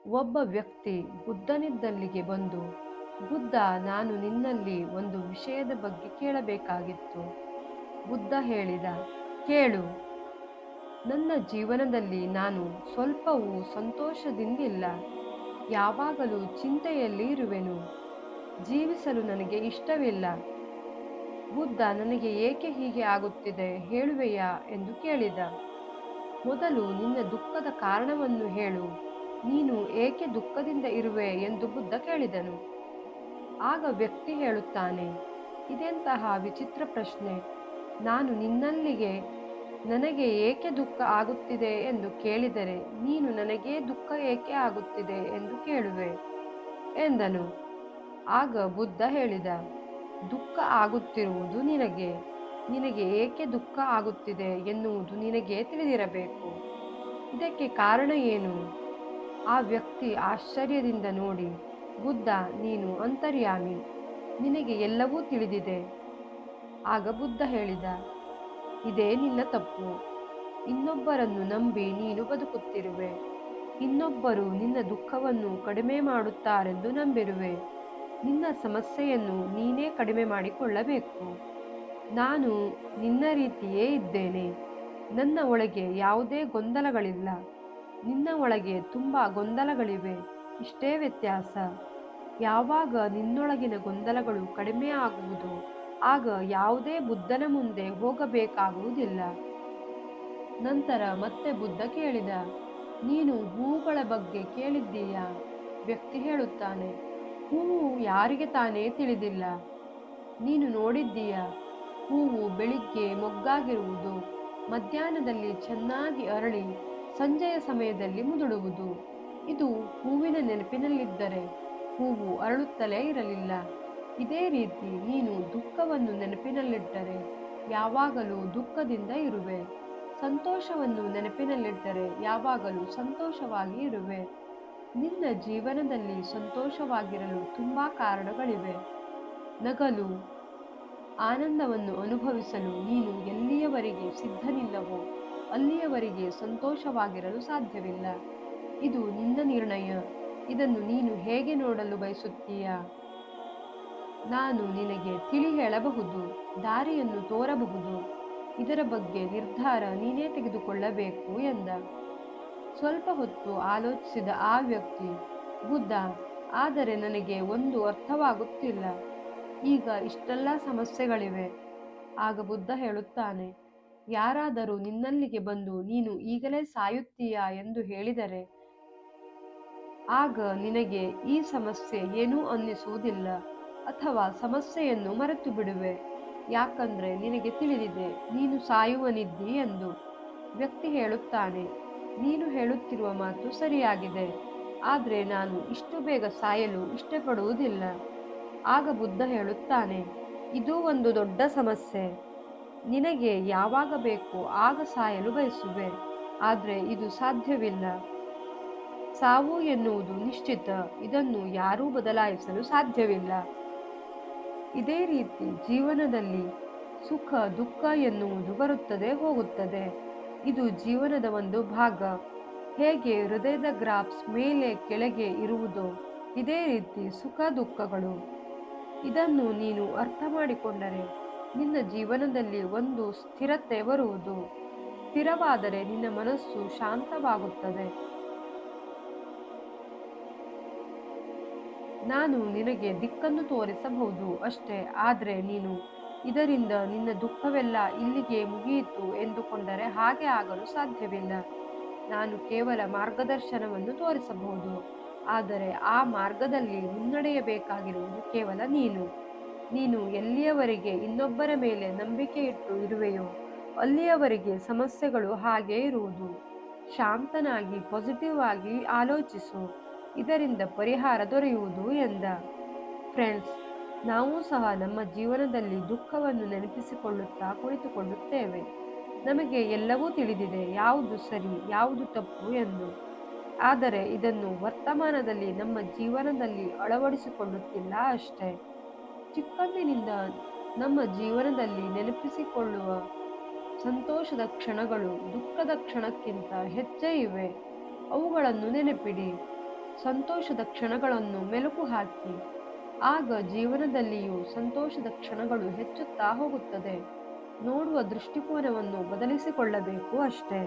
ಒಬ್ಬ ವ್ಯಕ್ತಿ ಬುದ್ಧನಿದ್ದಲ್ಲಿಗೆ ಬಂದು, ಬುದ್ಧ, ನಾನು ನಿನ್ನಲ್ಲಿ ಒಂದು ವಿಷಯದ ಬಗ್ಗೆ ಕೇಳಬೇಕಾಗಿತ್ತು. ಬುದ್ಧ ಹೇಳಿದ, ಕೇಳು. ನನ್ನ ಜೀವನದಲ್ಲಿ ನಾನು ಸ್ವಲ್ಪವೂ ಸಂತೋಷದಿಂದಿಲ್ಲ. ಯಾವಾಗಲೂ ಚಿಂತೆಯಲ್ಲಿ ಇರುವೆನು. ಜೀವಿಸಲು ನನಗೆ ಇಷ್ಟವಿಲ್ಲ. ಬುದ್ಧ, ನನಗೆ ಏಕೆ ಹೀಗೆ ಆಗುತ್ತಿದೆ ಹೇಳುವೆಯಾ ಎಂದು ಕೇಳಿದ. ಮೊದಲು ನಿನ್ನ ದುಃಖದ ಕಾರಣವನ್ನು ಹೇಳು. ನೀನು ಏಕೆ ದುಃಖದಿಂದ ಇರುವೆ ಎಂದು ಬುದ್ಧ ಕೇಳಿದನು. ಆಗ ವ್ಯಕ್ತಿ ಹೇಳುತ್ತಾನೆ, ಇದೆಂತಹ ವಿಚಿತ್ರ ಪ್ರಶ್ನೆ. ನಾನು ನಿನ್ನಲ್ಲಿಗೆ ನನಗೆ ಏಕೆ ದುಃಖ ಆಗುತ್ತಿದೆ ಎಂದು ಕೇಳಿದರೆ ನೀನು ನನಗೇ ದುಃಖ ಏಕೆ ಆಗುತ್ತಿದೆ ಎಂದು ಕೇಳುವೆ ಎಂದನು. ಆಗ ಬುದ್ಧ ಹೇಳಿದ, ದುಃಖ ಆಗುತ್ತಿರುವುದು ನಿನಗೆ. ನಿನಗೆ ಏಕೆ ದುಃಖ ಆಗುತ್ತಿದೆ ಎನ್ನುವುದು ನಿನಗೆ ತಿಳಿದಿರಬೇಕು. ಇದಕ್ಕೆ ಕಾರಣ ಏನು? ಆ ವ್ಯಕ್ತಿ ಆಶ್ಚರ್ಯದಿಂದ ನೋಡಿ, ಬುದ್ಧ, ನೀನು ಅಂತರ್ಯಾಮಿ, ನಿನಗೆ ಎಲ್ಲವೂ ತಿಳಿದಿದೆ. ಆಗ ಬುದ್ಧ ಹೇಳಿದ, ಇದೇ ನಿನ್ನ ತಪ್ಪು. ಇನ್ನೊಬ್ಬರನ್ನು ನಂಬಿ ನೀನು ಬದುಕುತ್ತಿರುವೆ. ಇನ್ನೊಬ್ಬರು ನಿನ್ನ ದುಃಖವನ್ನು ಕಡಿಮೆ ಮಾಡುತ್ತಾರೆಂದು ನಂಬಿರುವೆ. ನಿನ್ನ ಸಮಸ್ಯೆಯನ್ನು ನೀನೇ ಕಡಿಮೆ ಮಾಡಿಕೊಳ್ಳಬೇಕು. ನಾನು ನಿನ್ನ ರೀತಿಯೇ ಇದ್ದೇನೆ. ನನ್ನ ಒಳಗೆ ಯಾವುದೇ ಗೊಂದಲಗಳಿಲ್ಲ. ನಿನ್ನ ಒಳಗೆ ತುಂಬಾ ಗೊಂದಲಗಳಿವೆ. ಇಷ್ಟೇ ವ್ಯತ್ಯಾಸ. ಯಾವಾಗ ನಿನ್ನೊಳಗಿನ ಗೊಂದಲಗಳು ಕಡಿಮೆ ಆಗುವುದೋ ಆಗ ಯಾವುದೇ ಬುದ್ಧನ ಮುಂದೆ ಹೋಗಬೇಕಾಗುವುದಿಲ್ಲ. ನಂತರ ಮತ್ತೆ ಬುದ್ಧ ಕೇಳಿದ, ನೀನು ಹೂವುಗಳ ಬಗ್ಗೆ ಕೇಳಿದ್ದೀಯಾ? ವ್ಯಕ್ತಿ ಹೇಳುತ್ತಾನೆ, ಹೂವು ಯಾರಿಗೆ ತಾನೇ ತಿಳಿದಿಲ್ಲ. ನೀನು ನೋಡಿದ್ದೀಯಾ? ಹೂವು ಬೆಳಿಗ್ಗೆ ಮೊಗ್ಗಾಗಿರುವುದು, ಮಧ್ಯಾಹ್ನದಲ್ಲಿ ಚೆನ್ನಾಗಿ ಅರಳಿ ಸಂಜೆಯ ಸಮಯದಲ್ಲಿ ಮುದುಡುವುದು. ಇದು ಹೂವಿನ ನೆನಪಿನಲ್ಲಿದ್ದರೆ ಹೂವು ಅರಳುತ್ತಲೇ ಇರಲಿಲ್ಲ. ಇದೇ ರೀತಿ ನೀನು ದುಃಖವನ್ನು ನೆನಪಿನಲ್ಲಿಟ್ಟರೆ ಯಾವಾಗಲೂ ದುಃಖದಿಂದ ಇರುವೆ. ಸಂತೋಷವನ್ನು ನೆನಪಿನಲ್ಲಿಟ್ಟರೆ ಯಾವಾಗಲೂ ಸಂತೋಷವಾಗಿ ಇರುವೆ. ನಿನ್ನ ಜೀವನದಲ್ಲಿ ಸಂತೋಷವಾಗಿರಲು ತುಂಬಾ ಕಾರಣಗಳಿವೆ. ನಗಲು, ಆನಂದವನ್ನು ಅನುಭವಿಸಲು ನೀನು ಎಲ್ಲಿಯವರೆಗೆ ಸಿದ್ಧನಿಲ್ಲವೋ ಅಲ್ಲಿಯವರೆಗೆ ಸಂತೋಷವಾಗಿರಲು ಸಾಧ್ಯವಿಲ್ಲ. ಇದು ನಿನ್ನ ನಿರ್ಣಯ. ಇದನ್ನು ನೀನು ಹೇಗೆ ನೋಡಲು ಬಯಸುತ್ತೀಯಾ? ನಾನು ನಿನಗೆ ತಿಳಿ ಹೇಳಬಹುದು, ದಾರಿಯನ್ನು ತೋರಬಹುದು. ಇದರ ಬಗ್ಗೆ ನಿರ್ಧಾರ ನೀನೇ ತೆಗೆದುಕೊಳ್ಳಬೇಕು ಎಂದ. ಸ್ವಲ್ಪ ಹೊತ್ತು ಆಲೋಚಿಸಿದ ಆ ವ್ಯಕ್ತಿ, ಬುದ್ಧ, ಆದರೆ ನನಗೆ ಒಂದು ಅರ್ಥವಾಗುತ್ತಿಲ್ಲ. ಈಗ ಇಷ್ಟೆಲ್ಲ ಸಮಸ್ಯೆಗಳಿವೆ. ಆಗ ಬುದ್ಧ ಹೇಳುತ್ತಾನೆ, ಯಾರಾದರೂ ನಿನ್ನಲ್ಲಿಗೆ ಬಂದು ನೀನು ಈಗಲೇ ಸಾಯುತ್ತೀಯಾ ಎಂದು ಹೇಳಿದರೆ ಆಗ ನಿನಗೆ ಈ ಸಮಸ್ಯೆ ಏನೂ ಅನ್ನಿಸುವುದಿಲ್ಲ, ಅಥವಾ ಸಮಸ್ಯೆಯನ್ನು ಮರೆತು ಬಿಡುವೆ. ಯಾಕಂದ್ರೆ ನಿನಗೆ ತಿಳಿದಿದೆ ನೀನು ಸಾಯುವನಿದ್ದಿ ಎಂದು. ವ್ಯಕ್ತಿ ಹೇಳುತ್ತಾನೆ, ನೀನು ಹೇಳುತ್ತಿರುವ ಮಾತು ಸರಿಯಾಗಿದೆ, ಆದ್ರೆ ನಾನು ಇಷ್ಟು ಬೇಗ ಸಾಯಲು ಇಷ್ಟಪಡುವುದಿಲ್ಲ. ಆಗ ಬುದ್ಧ ಹೇಳುತ್ತಾನೆ, ಇದು ಒಂದು ದೊಡ್ಡ ಸಮಸ್ಯೆ. ನಿನಗೆ ಯಾವಾಗ ಬೇಕು ಆಗ ಸಾಯಲು ಬಯಸುವೆ, ಆದ್ರೆ ಇದು ಸಾಧ್ಯವಿಲ್ಲ. ಸಾವು ಎನ್ನುವುದು ನಿಶ್ಚಿತ. ಇದನ್ನು ಯಾರೂ ಬದಲಾಯಿಸಲು ಸಾಧ್ಯವಿಲ್ಲ. ಇದೇ ರೀತಿ ಜೀವನದಲ್ಲಿ ಸುಖ ದುಃಖ ಎನ್ನುವುದು ಬರುತ್ತದೆ ಹೋಗುತ್ತದೆ. ಇದು ಜೀವನದ ಒಂದು ಭಾಗ. ಹೇಗೆ ಹೃದಯದ ಗ್ರಾಫ್ಸ್ ಮೇಲೆ ಕೆಳಗೆ ಇರುವುದೋ ಇದೇ ರೀತಿ ಸುಖ ದುಃಖಗಳು. ಇದನ್ನು ನೀನು ಅರ್ಥ ಮಾಡಿಕೊಂಡರೆ ನಿನ್ನ ಜೀವನದಲ್ಲಿ ಒಂದು ಸ್ಥಿರತೆ ಬರುವುದು. ಸ್ಥಿರವಾದರೆ ನಿನ್ನ ಮನಸ್ಸು ಶಾಂತವಾಗುತ್ತದೆ. ನಾನು ನಿನಗೆ ದಿಕ್ಕನ್ನು ತೋರಿಸಬಹುದು ಅಷ್ಟೇ, ಆದ್ರೆ ನೀನು ಇದರಿಂದ ನಿನ್ನ ದುಃಖವೆಲ್ಲ ಇಲ್ಲಿಗೆ ಮುಗಿಯಿತು ಎಂದುಕೊಂಡರೆ ಹಾಗೆ ಆಗಲು ಸಾಧ್ಯವಿಲ್ಲ. ನಾನು ಕೇವಲ ಮಾರ್ಗದರ್ಶನವನ್ನು ತೋರಿಸಬಹುದು, ಆದರೆ ಆ ಮಾರ್ಗದಲ್ಲಿ ಮುನ್ನಡೆಯಬೇಕಾಗಿರುವುದು ಕೇವಲ ನೀನು. ನೀನು ಎಲ್ಲಿಯವರೆಗೆ ಇನ್ನೊಬ್ಬರ ಮೇಲೆ ನಂಬಿಕೆ ಇಟ್ಟು ಇರುವೆಯೋ ಅಲ್ಲಿಯವರೆಗೆ ಸಮಸ್ಯೆಗಳು ಹಾಗೇ ಇರುವುದು. ಶಾಂತನಾಗಿ ಪಾಸಿಟಿವ್ ಆಗಿ ಆಲೋಚಿಸು, ಇದರಿಂದ ಪರಿಹಾರ ದೊರೆಯುವುದು ಎಂದ. ಫ್ರೆಂಡ್ಸ್, ನಾವು ಸಹ ನಮ್ಮ ಜೀವನದಲ್ಲಿ ದುಃಖವನ್ನು ನೆನಪಿಸಿಕೊಳ್ಳುತ್ತಾ ಕುಳಿತುಕೊಳ್ಳುತ್ತೇವೆ. ನಮಗೆ ಎಲ್ಲವೂ ತಿಳಿದಿದೆ, ಯಾವುದು ಸರಿ ಯಾವುದು ತಪ್ಪು ಎಂದು. ಆದರೆ ಇದನ್ನು ವರ್ತಮಾನದಲ್ಲಿ ನಮ್ಮ ಜೀವನದಲ್ಲಿ ಅಳವಡಿಸಿಕೊಳ್ಳುತ್ತಿಲ್ಲ ಅಷ್ಟೇ. ಚಿಕ್ಕಂದಿನಿಂದ ನಮ್ಮ ಜೀವನದಲ್ಲಿ ನೆನಪಿಸಿಕೊಳ್ಳುವ ಸಂತೋಷದ ಕ್ಷಣಗಳು ದುಃಖದ ಕ್ಷಣಕ್ಕಿಂತ ಹೆಚ್ಚೇ ಇವೆ. ಅವುಗಳನ್ನು ನೆನಪಿಡಿ. ಸಂತೋಷದ ಕ್ಷಣಗಳನ್ನು ಮೆಲುಕು ಹಾಕಿ. ಆಗ ಜೀವನದಲ್ಲಿಯೂ ಸಂತೋಷದ ಕ್ಷಣಗಳು ಹೆಚ್ಚುತ್ತಾ ಹೋಗುತ್ತದೆ. ನೋಡುವ ದೃಷ್ಟಿಕೋನವನ್ನು ಬದಲಿಸಿಕೊಳ್ಳಬೇಕು ಅಷ್ಟೇ.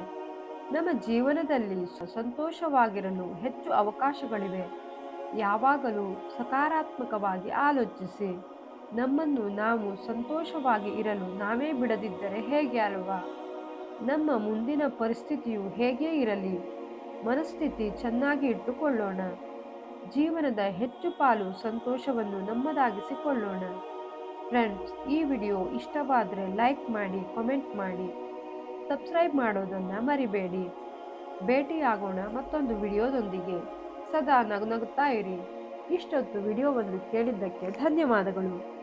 ನಮ್ಮ ಜೀವನದಲ್ಲಿ ಸಂತೋಷವಾಗಿರಲು ಹೆಚ್ಚು ಅವಕಾಶಗಳಿವೆ. ಯಾವಾಗಲೂ ಸಕಾರಾತ್ಮಕವಾಗಿ ಆಲೋಚಿಸಿ. ನಮ್ಮನ್ನು ನಾವು ಸಂತೋಷವಾಗಿ ಇರಲು ನಾವೇ ಬಿಡದಿದ್ದರೆ ಹೇಗೆ ಅಲ್ವಾ? ನಮ್ಮ ಮುಂದಿನ ಪರಿಸ್ಥಿತಿಯು ಹೇಗೇ ಇರಲಿ, ಮನಸ್ಥಿತಿ ಚೆನ್ನಾಗಿ ಇಟ್ಟುಕೊಳ್ಳೋಣ. ಜೀವನದ ಹೆಚ್ಚು ಪಾಲು ಸಂತೋಷವನ್ನು ನಮ್ಮದಾಗಿಸಿಕೊಳ್ಳೋಣ. ಫ್ರೆಂಡ್ಸ್, ಈ ವಿಡಿಯೋ ಇಷ್ಟವಾದರೆ ಲೈಕ್ ಮಾಡಿ, ಕಾಮೆಂಟ್ ಮಾಡಿ, ಸಬ್ಸ್ಕ್ರೈಬ್ ಮಾಡೋದನ್ನು ಮರಿಬೇಡಿ. ಭೇಟಿಯಾಗೋಣ ಮತ್ತೊಂದು ವಿಡಿಯೋದೊಂದಿಗೆ. ಸದಾ ನಗುತ್ತಾ ಇರಿ. ಇಷ್ಟೊತ್ತು ವಿಡಿಯೋವನ್ನು ಕೇಳಿದ್ದಕ್ಕೆ ಧನ್ಯವಾದಗಳು.